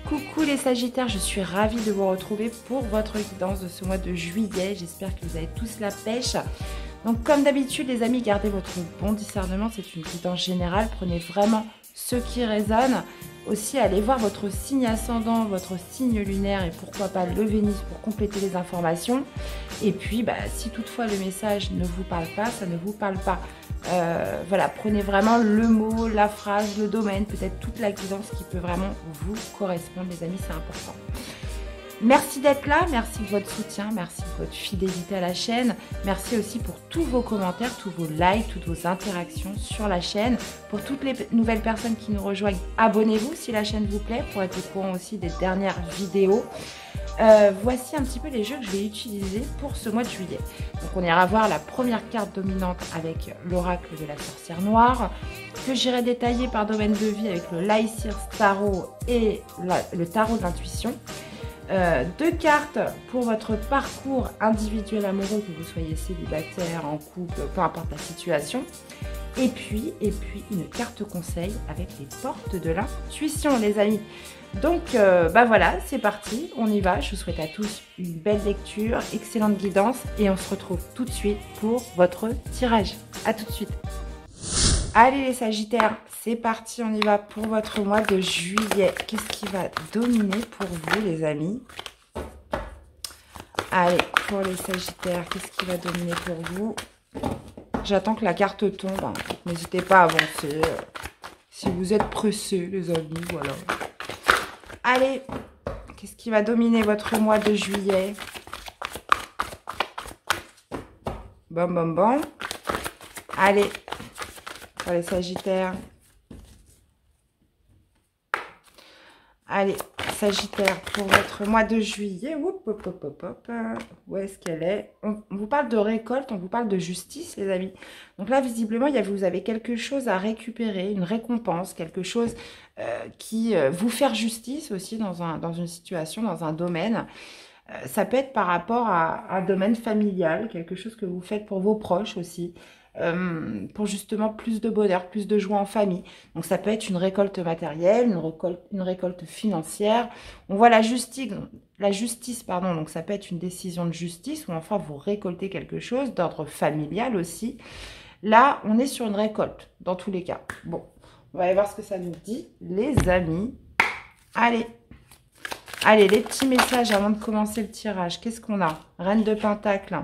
Coucou les Sagittaires, je suis ravie de vous retrouver pour votre guidance de ce mois de juillet. J'espère que vous avez tous la pêche. Donc comme d'habitude les amis, gardez votre bon discernement, c'est une guidance générale. Prenez vraiment ce qui résonne. Aussi, allez voir votre signe ascendant, votre signe lunaire et pourquoi pas le Vénus pour compléter les informations. Et puis, si toutefois le message ne vous parle pas, ça ne vous parle pas. Voilà, prenez vraiment le mot, la phrase, le domaine, peut-être toute la guidance qui peut vraiment vous correspondre, les amis, c'est important. Merci d'être là, merci de votre soutien, merci de votre fidélité à la chaîne. Merci aussi pour tous vos commentaires, tous vos likes, toutes vos interactions sur la chaîne. Pour toutes les nouvelles personnes qui nous rejoignent, abonnez-vous si la chaîne vous plaît pour être au courant aussi des dernières vidéos. Voici un petit peu les jeux que je vais utiliser pour ce mois de juillet. Donc on ira voir la première carte dominante avec l'oracle de la sorcière noire, que j'irai détailler par domaine de vie avec le Lycir Tarot et le tarot de l'intuition. Deux cartes pour votre parcours individuel amoureux, que vous soyez célibataire, en couple, peu importe la situation. Et puis une carte conseil avec les portes de l'intuition, les amis. Donc voilà, c'est parti, on y va. Je vous souhaite à tous une belle lecture, excellente guidance et on se retrouve tout de suite pour votre tirage. À tout de suite. Allez les Sagittaires, c'est parti, on y va pour votre mois de juillet. Qu'est-ce qui va dominer pour vous les amis? Allez, pour les Sagittaires, qu'est-ce qui va dominer pour vous? J'attends que la carte tombe, hein. N'hésitez pas à avancer. Si vous êtes pressés les amis, voilà. Allez, qu'est-ce qui va dominer votre mois de juillet? Bam, bam, bam. Allez, pour les Sagittaires. Allez, Sagittaire, pour votre mois de juillet. Hop, hop, hop, hop, hop. Où est-ce qu'elle est? On vous parle de récolte, on vous parle de justice, les amis. Donc là, visiblement, vous avez quelque chose à récupérer, une récompense, quelque chose qui vous faire justice aussi dans une situation, dans un domaine. Ça peut être par rapport à un domaine familial, quelque chose que vous faites pour vos proches aussi. Pour justement plus de bonheur, plus de joie en famille. Donc ça peut être une récolte matérielle, une récolte financière. On voit la justice, pardon, donc ça peut être une décision de justice ou enfin vous récoltez quelque chose d'ordre familial aussi. Là, on est sur une récolte, dans tous les cas. Bon, on va aller voir ce que ça nous dit, les amis. Allez, les petits messages avant de commencer le tirage. Qu'est-ce qu'on a? Reine de Pentacle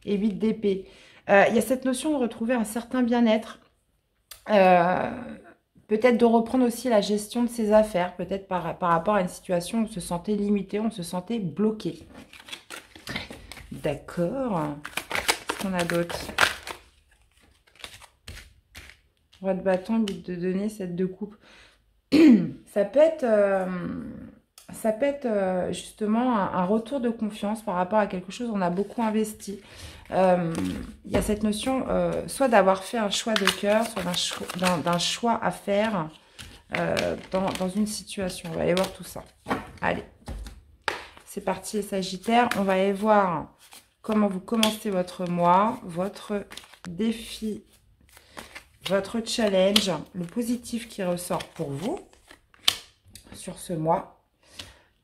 et 8 d'épée. Il y a cette notion de retrouver un certain bien-être, peut-être de reprendre aussi la gestion de ses affaires, peut-être par rapport à une situation où on se sentait limité, on se sentait bloqué. D'accord. Qu'est-ce qu'on a d'autre? Roi de bâton, but de donner, 7 de coupe. Ça peut être justement un retour de confiance par rapport à quelque chose où on a beaucoup investi. Il y a cette notion soit d'avoir fait un choix de cœur, soit d'un choix à faire dans une situation. On va aller voir tout ça. Allez, c'est parti les Sagittaires. On va aller voir comment vous commencez votre mois, votre défi, votre challenge, le positif qui ressort pour vous sur ce mois.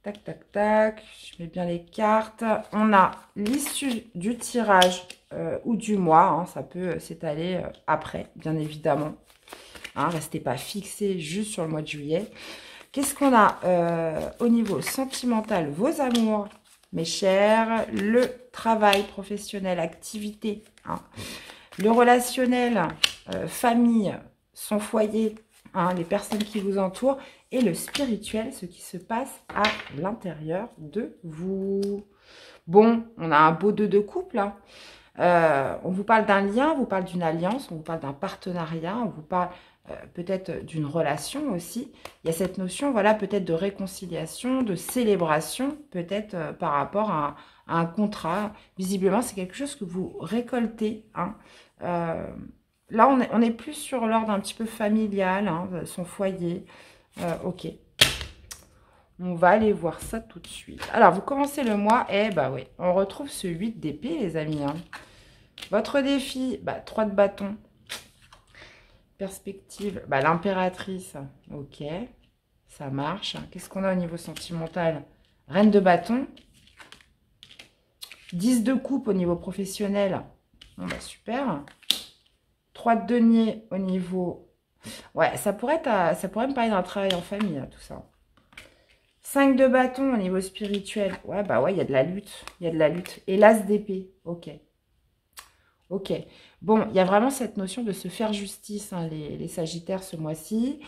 Tac, tac, tac. Je mets bien les cartes. On a l'issue du tirage ou du mois. Hein, ça peut s'étaler après, bien évidemment. Hein, restez pas fixés juste sur le mois de juillet. Qu'est-ce qu'on a au niveau sentimental? Vos amours, mes chers. Le travail professionnel, activité. Hein, le relationnel, famille, son foyer. Hein, les personnes qui vous entourent et le spirituel, ce qui se passe à l'intérieur de vous. Bon, on a un beau 2 de couple. Hein. On vous parle d'un lien, on vous parle d'une alliance, on vous parle d'un partenariat, on vous parle peut-être d'une relation aussi. Il y a cette notion, voilà, peut-être de réconciliation, de célébration, peut-être par rapport à un contrat. Visiblement, c'est quelque chose que vous récoltez. Hein. Là, on est plus sur l'ordre un petit peu familial, hein, son foyer. Ok. On va aller voir ça tout de suite. Alors, vous commencez le mois, oui, on retrouve ce 8 d'épée, les amis. Hein. Votre défi, 3 de bâton. Perspective, l'impératrice, ok. Ça marche. Qu'est-ce qu'on a au niveau sentimental? Reine de bâton. 10 de coupe au niveau professionnel. Bon, bah, super. 3 de denier au niveau... Ouais, ça pourrait me parler d'un travail en famille, hein, tout ça. 5 de bâton au niveau spirituel. Ouais, bah ouais, il y a de la lutte. Il y a de la lutte. Et l'as d'épée. Ok. Ok. Bon, il y a vraiment cette notion de se faire justice, hein, les Sagittaires, ce mois-ci.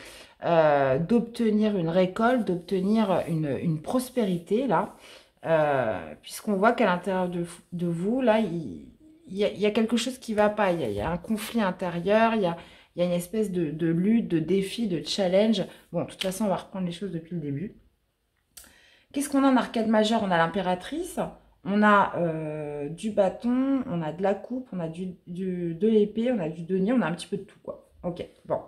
D'obtenir une récolte, d'obtenir une prospérité, là. Puisqu'on voit qu'à l'intérieur de vous, là, il y a quelque chose qui ne va pas. Il y a un conflit intérieur, il y a une espèce de lutte, de défi, de challenge. Bon, de toute façon, on va reprendre les choses depuis le début. Qu'est-ce qu'on a en arcade majeur? On a l'impératrice, on a du bâton, on a de la coupe, on a de l'épée, on a du denier, on a un petit peu de tout, quoi. Ok, bon.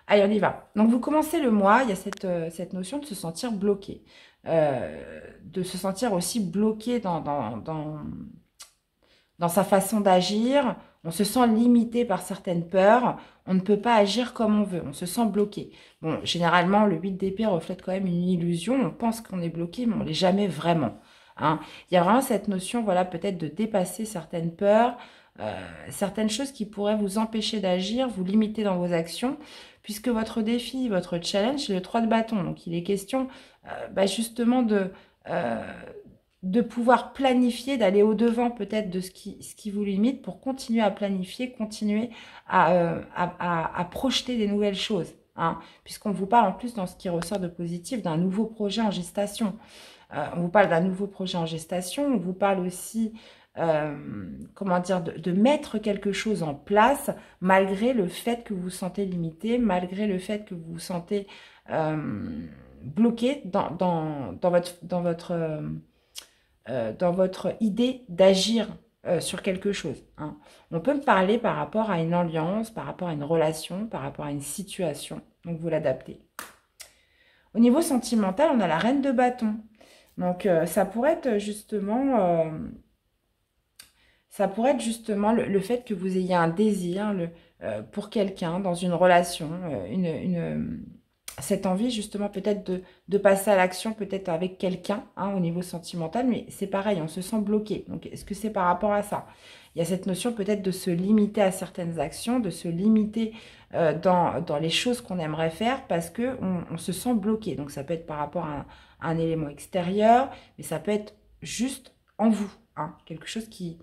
Allez, on y va. Donc, vous commencez le mois, il y a cette notion de se sentir bloqué. De se sentir aussi bloqué dans sa façon d'agir. On se sent limité par certaines peurs. On ne peut pas agir comme on veut. On se sent bloqué. Bon, généralement, le 8 d'épée reflète quand même une illusion. On pense qu'on est bloqué, mais on ne l'est jamais vraiment. Hein. Il y a vraiment cette notion, voilà, peut-être de dépasser certaines peurs, certaines choses qui pourraient vous empêcher d'agir, vous limiter dans vos actions, puisque votre défi, votre challenge, c'est le 3 de bâton. Donc, il est question justement de pouvoir planifier, d'aller au-devant peut-être de ce qui vous limite pour continuer à planifier, continuer à projeter des nouvelles choses. Hein, puisqu'on vous parle en plus dans ce qui ressort de positif d'un nouveau projet en gestation. On vous parle d'un nouveau projet en gestation, on vous parle aussi, comment dire, de mettre quelque chose en place malgré le fait que vous vous sentez limité, malgré le fait que vous vous sentez bloqué dans votre idée d'agir sur quelque chose. Hein. On peut me parler par rapport à une alliance, par rapport à une relation, par rapport à une situation. Donc, vous l'adaptez. Au niveau sentimental, on a la reine de bâton. Donc, ça pourrait être justement... le fait que vous ayez un désir pour quelqu'un dans une relation, cette envie justement peut-être de passer à l'action peut-être avec quelqu'un au niveau sentimental, mais c'est pareil, on se sent bloqué. Donc, est-ce que c'est par rapport à ça? Il y a cette notion peut-être de se limiter à certaines actions, de se limiter dans les choses qu'on aimerait faire parce qu'on se sent bloqué. Donc, ça peut être par rapport à un élément extérieur, mais ça peut être juste en vous, quelque chose qui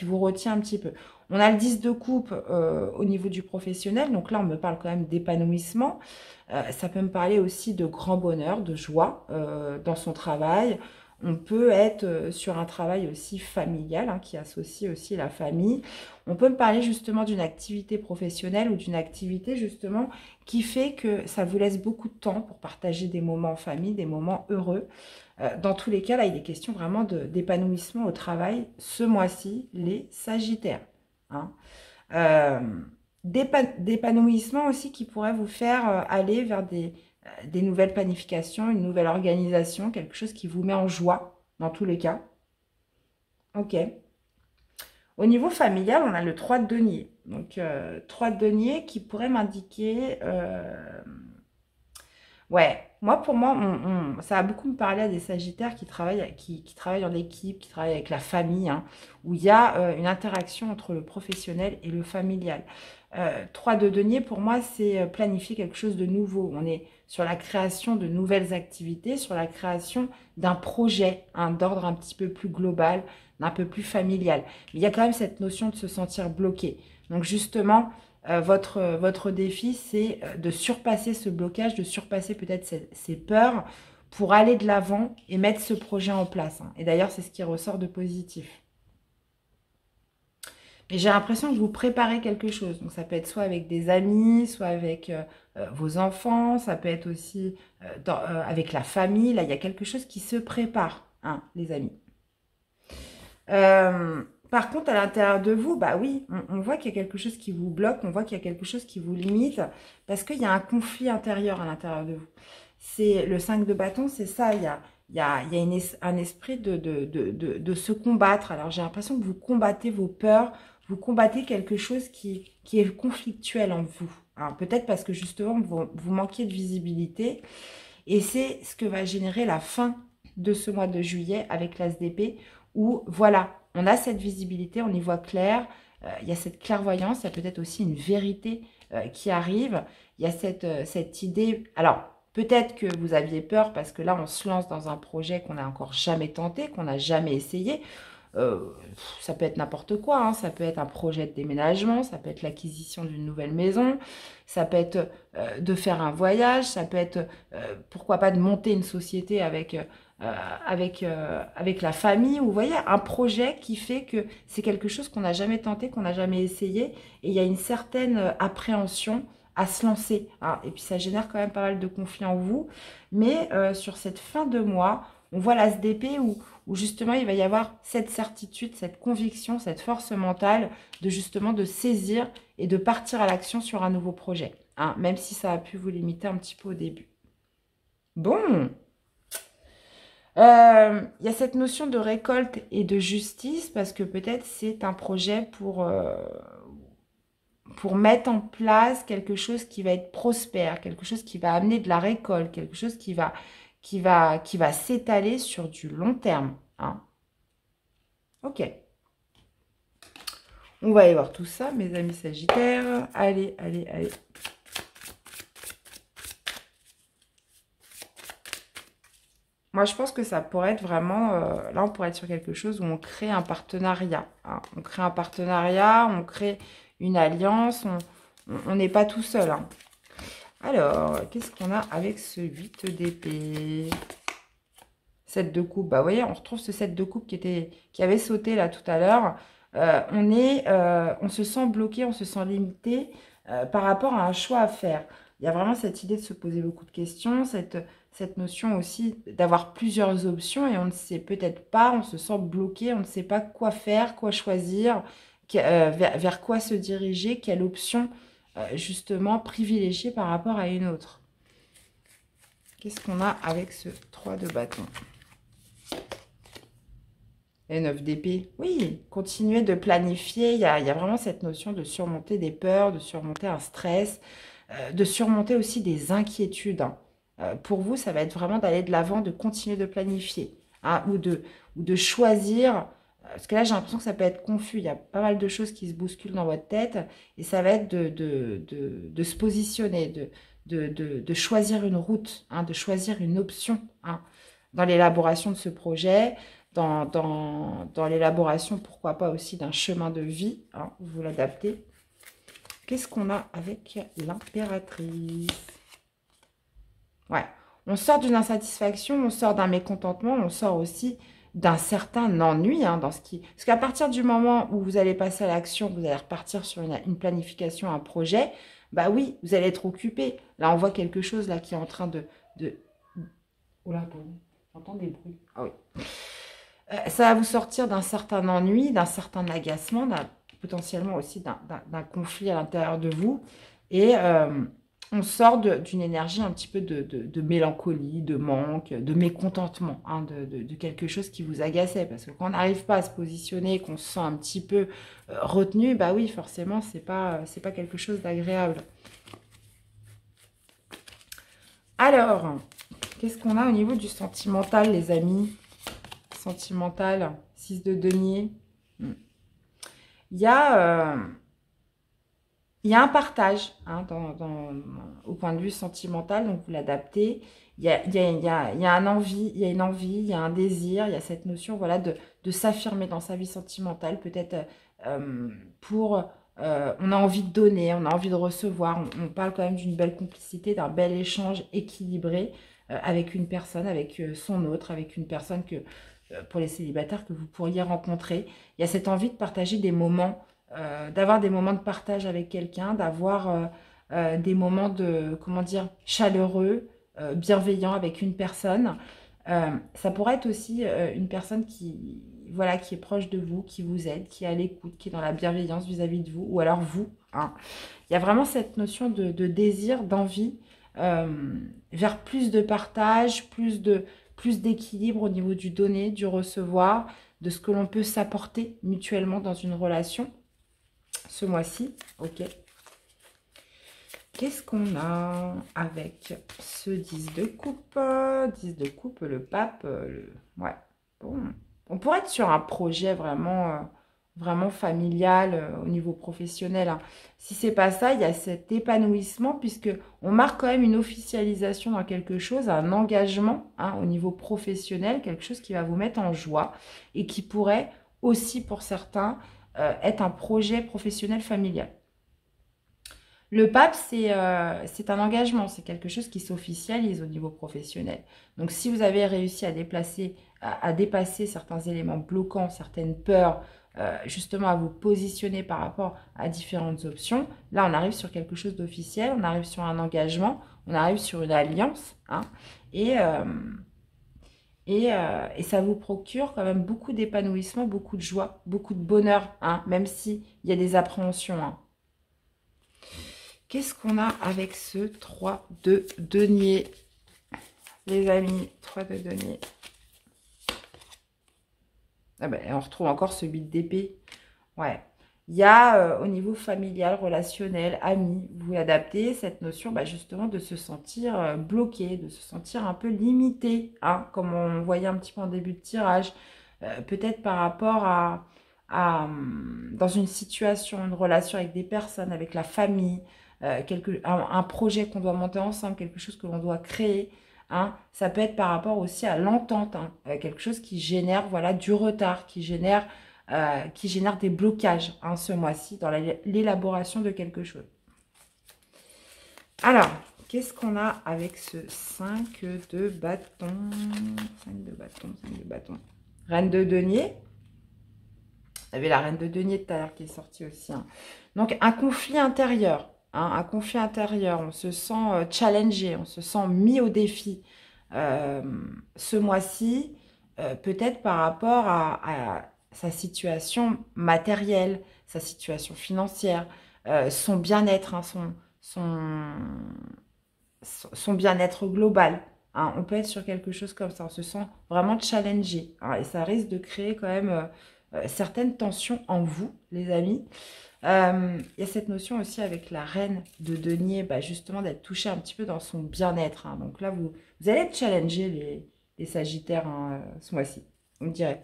vous retient un petit peu. On a le 10 de coupe au niveau du professionnel. Donc là, on me parle quand même d'épanouissement. Ça peut me parler aussi de grand bonheur, de joie dans son travail. On peut être sur un travail aussi familial qui associe aussi la famille. On peut me parler justement d'une activité professionnelle ou d'une activité justement qui fait que ça vous laisse beaucoup de temps pour partager des moments en famille, des moments heureux. Dans tous les cas, là, il est question vraiment d'épanouissement au travail ce mois-ci, les Sagittaires. Hein. D'épanouissement aussi qui pourrait vous faire aller vers des nouvelles planifications, une nouvelle organisation, quelque chose qui vous met en joie dans tous les cas. Ok. Au niveau familial, on a le 3 de denier. Donc, 3 de denier qui pourrait m'indiquer... Ouais, pour moi, ça a beaucoup me parlé à des Sagittaires qui travaillent, qui travaillent en équipe, qui travaillent avec la famille, où il y a une interaction entre le professionnel et le familial. 3 de denier, pour moi, c'est planifier quelque chose de nouveau. On est sur la création de nouvelles activités, sur la création d'un projet, d'ordre un petit peu plus global, d'un peu plus familial. Mais il y a quand même cette notion de se sentir bloqué. Donc justement... votre défi, c'est de surpasser ce blocage, de surpasser peut-être ces peurs pour aller de l'avant et mettre ce projet en place. Et d'ailleurs, c'est ce qui ressort de positif. Mais j'ai l'impression que vous préparez quelque chose. Donc, ça peut être soit avec des amis, soit avec vos enfants, ça peut être aussi avec la famille. Là, il y a quelque chose qui se prépare, les amis. Par contre, à l'intérieur de vous, bah oui, on voit qu'il y a quelque chose qui vous bloque, on voit qu'il y a quelque chose qui vous limite, parce qu'il y a un conflit intérieur à l'intérieur de vous. C'est le 5 de bâton, c'est ça, il y a un esprit de se combattre. Alors, j'ai l'impression que vous combattez vos peurs, vous combattez quelque chose qui est conflictuel en vous. Peut-être parce que justement, vous manquiez de visibilité. Et c'est ce que va générer la fin de ce mois de juillet avec l'As d'épée, où voilà, on a cette visibilité, on y voit clair, il y a cette clairvoyance, il y a peut-être aussi une vérité qui arrive, il y a cette idée, alors peut-être que vous aviez peur parce que là on se lance dans un projet qu'on n'a encore jamais tenté, qu'on n'a jamais essayé, ça peut être n'importe quoi, hein. Ça peut être un projet de déménagement, ça peut être l'acquisition d'une nouvelle maison, ça peut être de faire un voyage, ça peut être, pourquoi pas, de monter une société avec la famille. Vous voyez, un projet qui fait que c'est quelque chose qu'on n'a jamais tenté, qu'on n'a jamais essayé, et il y a une certaine appréhension à se lancer, hein. Et puis ça génère quand même pas mal de conflits en vous, mais sur cette fin de mois, on voit l'As d'épée où justement il va y avoir cette certitude, cette conviction, cette force mentale de justement de saisir et de partir à l'action sur un nouveau projet, hein, même si ça a pu vous limiter un petit peu au début. Bon, il y a cette notion de récolte et de justice parce que peut-être c'est un projet pour mettre en place quelque chose qui va être prospère, quelque chose qui va amener de la récolte, quelque chose qui va s'étaler sur du long terme, hein. Ok. On va aller voir tout ça, mes amis Sagittaires. Allez, allez, allez. Moi, je pense que ça pourrait être vraiment... là, on pourrait être sur quelque chose où on crée un partenariat, hein. On crée un partenariat, on crée une alliance. On n'est pas tout seul, hein. Alors, qu'est-ce qu'on a avec ce 8 d'épée? 7 de coupe. Bah, vous voyez, on retrouve ce 7 de coupe qui avait sauté là tout à l'heure. On se sent bloqué, on se sent limité par rapport à un choix à faire. Il y a vraiment cette idée de se poser beaucoup de questions, cette notion aussi d'avoir plusieurs options et on ne sait peut-être pas, on se sent bloqué, on ne sait pas quoi faire, quoi choisir, vers quoi se diriger, quelle option justement privilégier par rapport à une autre. Qu'est-ce qu'on a avec ce 3 de bâton? Et 9 d'épée. Oui, continuer de planifier. Il y a vraiment cette notion de surmonter des peurs, de surmonter un stress, de surmonter aussi des inquiétudes, hein. Pour vous, ça va être vraiment d'aller de l'avant, de continuer de planifier, hein, ou de choisir. Parce que là, j'ai l'impression que ça peut être confus. Il y a pas mal de choses qui se bousculent dans votre tête. Et ça va être de se positionner, de choisir une route, hein, de choisir une option, hein, dans l'élaboration de ce projet, dans l'élaboration, pourquoi pas aussi d'un chemin de vie, hein, vous l'adaptez. Qu'est-ce qu'on a avec l'impératrice? Ouais, on sort d'une insatisfaction, on sort d'un mécontentement, on sort aussi d'un certain ennui, hein, parce qu'à partir du moment où vous allez passer à l'action, vous allez repartir sur une planification, un projet, bah oui, vous allez être occupé. Là, on voit quelque chose là qui est en train de... Oh là, attendez, j'entends des bruits. Ah oui. Ça va vous sortir d'un certain ennui, d'un certain agacement, potentiellement aussi d'un conflit à l'intérieur de vous. Et on sort d'une énergie un petit peu de mélancolie, de manque, de mécontentement, hein, de quelque chose qui vous agaçait. Parce que quand on n'arrive pas à se positionner, qu'on se sent un petit peu retenu, bah oui, forcément, c'est pas quelque chose d'agréable. Alors, qu'est-ce qu'on a au niveau du sentimental, les amis? Sentimental, 6 de denier. Il y a un partage, hein, au point de vue sentimental, donc vous l'adaptez. Il y a une envie, il y a un désir, il y a cette notion, voilà, de s'affirmer dans sa vie sentimentale, peut-être on a envie de donner, on a envie de recevoir, on parle quand même d'une belle complicité, d'un bel échange équilibré avec une personne, avec son autre, avec une personne pour les célibataires que vous pourriez rencontrer. Il y a cette envie de partager des moments, d'avoir des moments de partage avec quelqu'un, d'avoir des moments de, comment dire, chaleureux, bienveillants avec une personne. Ça pourrait être aussi une personne voilà, qui est proche de vous, qui vous aide, qui est à l'écoute, qui est dans la bienveillance vis-à-vis de vous, ou alors vous, hein. Il y a vraiment cette notion de désir, d'envie, vers plus de partage, plus d'équilibre au niveau du donner, du recevoir, de ce que l'on peut s'apporter mutuellement dans une relation ce mois-ci. Ok. Qu'est-ce qu'on a avec ce 10 de coupe? 10 de coupe, le pape. Ouais, bon. On pourrait être sur un projet vraiment, vraiment familial au niveau professionnel, hein. Si c'est pas ça, il y a cet épanouissement puisque on marque quand même une officialisation dans quelque chose, un engagement, hein, au niveau professionnel, quelque chose qui va vous mettre en joie et qui pourrait aussi pour certains être un projet professionnel familial. Le pape, c'est un engagement, c'est quelque chose qui s'officialise au niveau professionnel. Donc, si vous avez réussi à dépasser certains éléments bloquants, certaines peurs, justement à vous positionner par rapport à différentes options, là, on arrive sur quelque chose d'officiel, on arrive sur un engagement, on arrive sur une alliance, hein, et, euh, et ça vous procure quand même beaucoup d'épanouissement, beaucoup de joie, beaucoup de bonheur, hein, même s'il y a des appréhensions, hein. Qu'est-ce qu'on a avec ce 3 de denier, les amis? 3 de denier. Ah ben, on retrouve encore ce 8 d'épée. Ouais. Il y a au niveau familial, relationnel, ami, vous adaptez cette notion justement de se sentir bloqué, de se sentir un peu limité, hein, comme on voyait un petit peu en début de tirage. Peut-être par rapport dans une situation, une relation avec des personnes, avec la famille, un projet qu'on doit monter ensemble, quelque chose que l'on doit créer, hein. Ça peut être par rapport aussi à l'entente, hein, quelque chose qui génère voilà, du retard, qui génère des blocages, hein, ce mois-ci dans l'élaboration de quelque chose. Alors, qu'est-ce qu'on a avec ce 5 de bâton? 5 de bâton, 5 de bâton. Reine de denier. Vous avez la reine de denier tout à l'heure qui est sortie aussi, hein. Donc, un conflit intérieur. Hein, un conflit intérieur. On se sent challengé, on se sent mis au défi ce mois-ci. Peut-être par rapport à sa situation matérielle, sa situation financière, son bien-être, hein, son bien-être global, hein. On peut être sur quelque chose comme ça, on se sent vraiment challengé, hein, et ça risque de créer quand même certaines tensions en vous, les amis. Il y a cette notion aussi avec la reine de denier, justement d'être touché un petit peu dans son bien-être, hein. Donc là, vous allez être challengé les sagittaires, hein, ce mois-ci, on me dirait.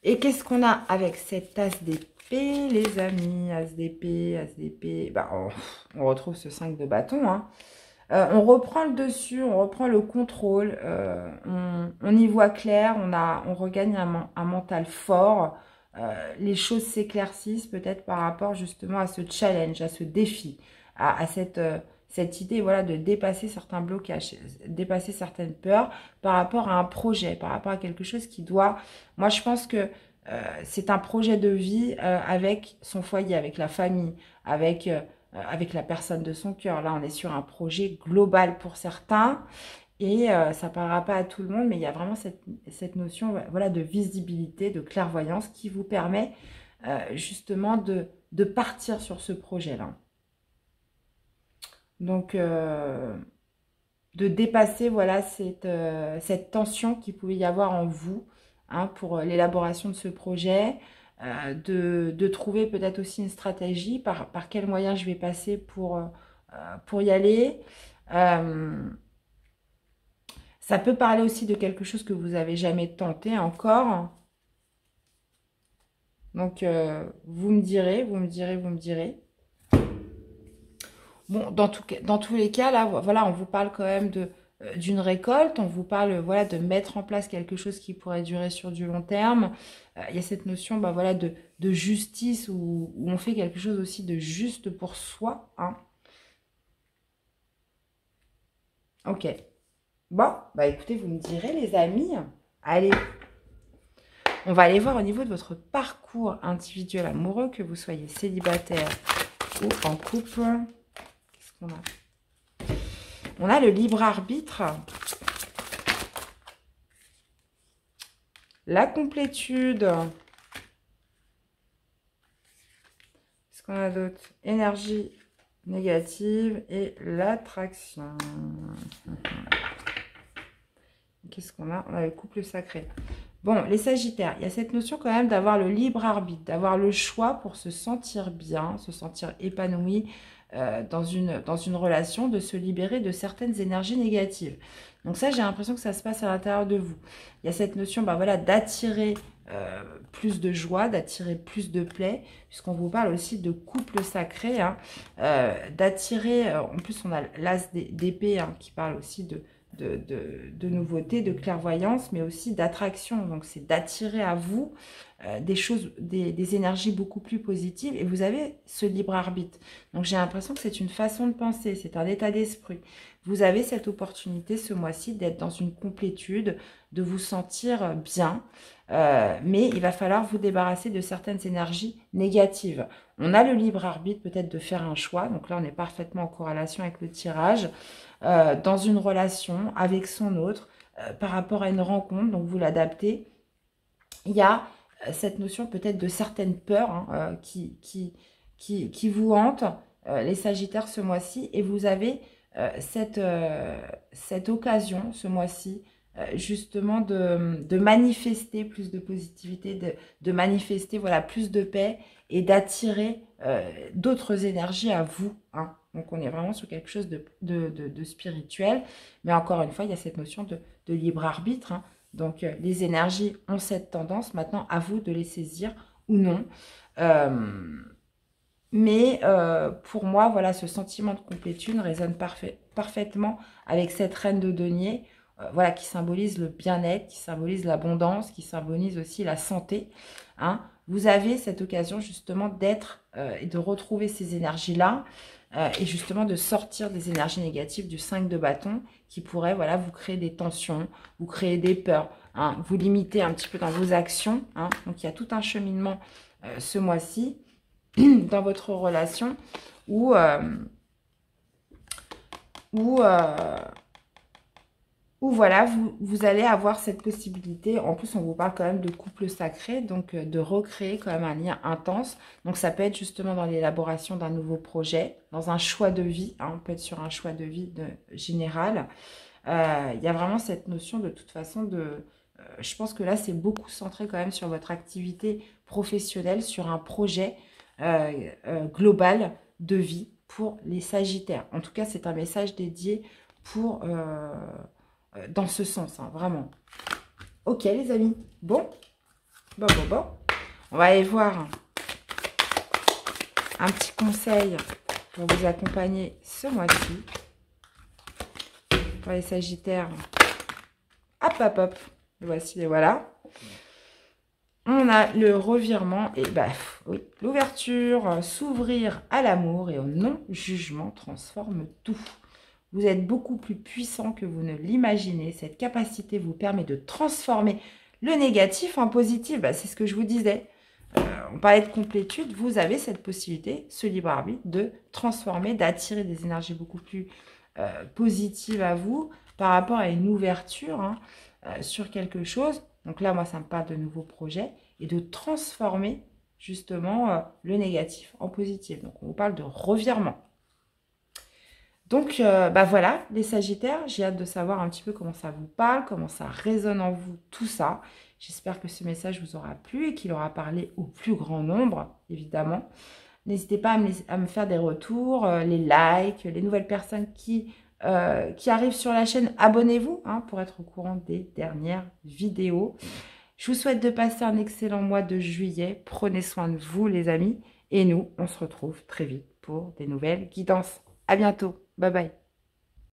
Et qu'est-ce qu'on a avec cette as d'épée, les amis? As d'épée, as d'épée. On retrouve ce 5 de bâton, hein. On reprend le dessus, on reprend le contrôle, on y voit clair, on regagne un mental fort. Les choses s'éclaircissent peut-être par rapport justement à ce challenge, à ce défi, à cette idée voilà, de dépasser certains blocages, dépasser certaines peurs par rapport à un projet, par rapport à quelque chose qui doit... Moi, je pense que c'est un projet de vie avec son foyer, avec la famille, avec la personne de son cœur. Là, on est sur un projet global pour certains. Et ça ne parlera pas à tout le monde, mais il y a vraiment cette notion voilà, de visibilité, de clairvoyance qui vous permet justement de partir sur ce projet-là. Donc, de dépasser voilà, cette tension qu'il pouvait y avoir en vous, hein, pour l'élaboration de ce projet, de trouver peut-être aussi une stratégie, par quel moyen je vais passer pour y aller. Ça peut parler aussi de quelque chose que vous n'avez jamais tenté encore. Donc, vous me direz. Bon, dans tous les cas, là, voilà, on vous parle quand même d'une récolte. On vous parle, voilà, de mettre en place quelque chose qui pourrait durer sur du long terme. Il y a cette notion, voilà, de justice où on fait quelque chose aussi de juste pour soi, hein. Ok. Bon, écoutez, vous me direz, les amis. Allez, on va aller voir au niveau de votre parcours individuel amoureux, que vous soyez célibataire ou en couple. Qu'est-ce qu'on a? On a le libre arbitre, la complétude. Qu'est-ce qu'on a d'autre? Énergie négative et l'attraction. Qu'est-ce qu'on a? On a le couple sacré. Bon, les sagittaires, il y a cette notion quand même d'avoir le libre arbitre, d'avoir le choix pour se sentir bien, se sentir épanoui, dans une relation, de se libérer de certaines énergies négatives. Donc ça, j'ai l'impression que ça se passe à l'intérieur de vous. Il y a cette notion voilà, d'attirer plus de joie, d'attirer plus de paix, puisqu'on vous parle aussi de couple sacré, hein, d'attirer, en plus on a l'as d'épée hein, qui parle aussi de nouveauté, de clairvoyance, mais aussi d'attraction. Donc c'est d'attirer à vous des choses, des énergies beaucoup plus positives, et vous avez ce libre arbitre. Donc j'ai l'impression que c'est une façon de penser, c'est un état d'esprit. Vous avez cette opportunité ce mois-ci d'être dans une complétude, de vous sentir bien, mais il va falloir vous débarrasser de certaines énergies négatives. On a le libre arbitre peut-être de faire un choix, donc là on est parfaitement en corrélation avec le tirage, dans une relation avec son autre, par rapport à une rencontre, donc vous l'adaptez. Il y a cette notion peut-être de certaines peurs hein, qui vous hantent, les Sagittaires ce mois-ci, et vous avez cette occasion ce mois-ci justement de manifester plus de positivité, de manifester voilà, plus de paix et d'attirer d'autres énergies à vous. Hein. Donc on est vraiment sur quelque chose de spirituel, mais encore une fois, il y a cette notion de libre arbitre. Hein. Donc les énergies ont cette tendance, maintenant à vous de les saisir ou non. Mais pour moi, voilà, ce sentiment de complétude résonne parfaitement avec cette reine de denier, voilà, qui symbolise le bien-être, qui symbolise l'abondance, qui symbolise aussi la santé. Hein. Vous avez cette occasion justement d'être et de retrouver ces énergies-là et justement de sortir des énergies négatives du 5 de bâton qui pourraient voilà, vous créer des tensions, vous créer des peurs, hein, vous limiter un petit peu dans vos actions. Hein. Donc il y a tout un cheminement ce mois-ci dans votre relation où voilà, vous allez avoir cette possibilité. En plus, on vous parle quand même de couple sacré, donc de recréer quand même un lien intense. Donc, ça peut être justement dans l'élaboration d'un nouveau projet, dans un choix de vie. Hein, on peut être sur un choix de vie général. Il y a vraiment cette notion de toute façon je pense que là, c'est beaucoup centré quand même sur votre activité professionnelle, sur un projet global de vie pour les Sagittaires. En tout cas, c'est un message dédié pour... dans ce sens, hein, vraiment. Ok, les amis. Bon. On va aller voir un petit conseil pour vous accompagner ce mois-ci. Pour les Sagittaires. Hop. Voici les voilà. On a le revirement et oui, l'ouverture, s'ouvrir à l'amour et au non-jugement transforme tout. Vous êtes beaucoup plus puissant que vous ne l'imaginez. Cette capacité vous permet de transformer le négatif en positif. C'est ce que je vous disais. On parlait de complétude. Vous avez cette possibilité, ce libre arbitre, de transformer, d'attirer des énergies beaucoup plus positives à vous par rapport à une ouverture hein, sur quelque chose. Donc là, moi, ça me parle de nouveaux projets et de transformer justement le négatif en positif. Donc, on vous parle de revirement. Donc, voilà, les Sagittaires, j'ai hâte de savoir un petit peu comment ça vous parle, comment ça résonne en vous, tout ça. J'espère que ce message vous aura plu et qu'il aura parlé au plus grand nombre, évidemment. N'hésitez pas à me faire des retours, les likes, les nouvelles personnes qui arrivent sur la chaîne. Abonnez-vous hein, pour être au courant des dernières vidéos. Je vous souhaite de passer un excellent mois de juillet. Prenez soin de vous, les amis. Et nous, on se retrouve très vite pour des nouvelles guidances. À bientôt. Bye bye.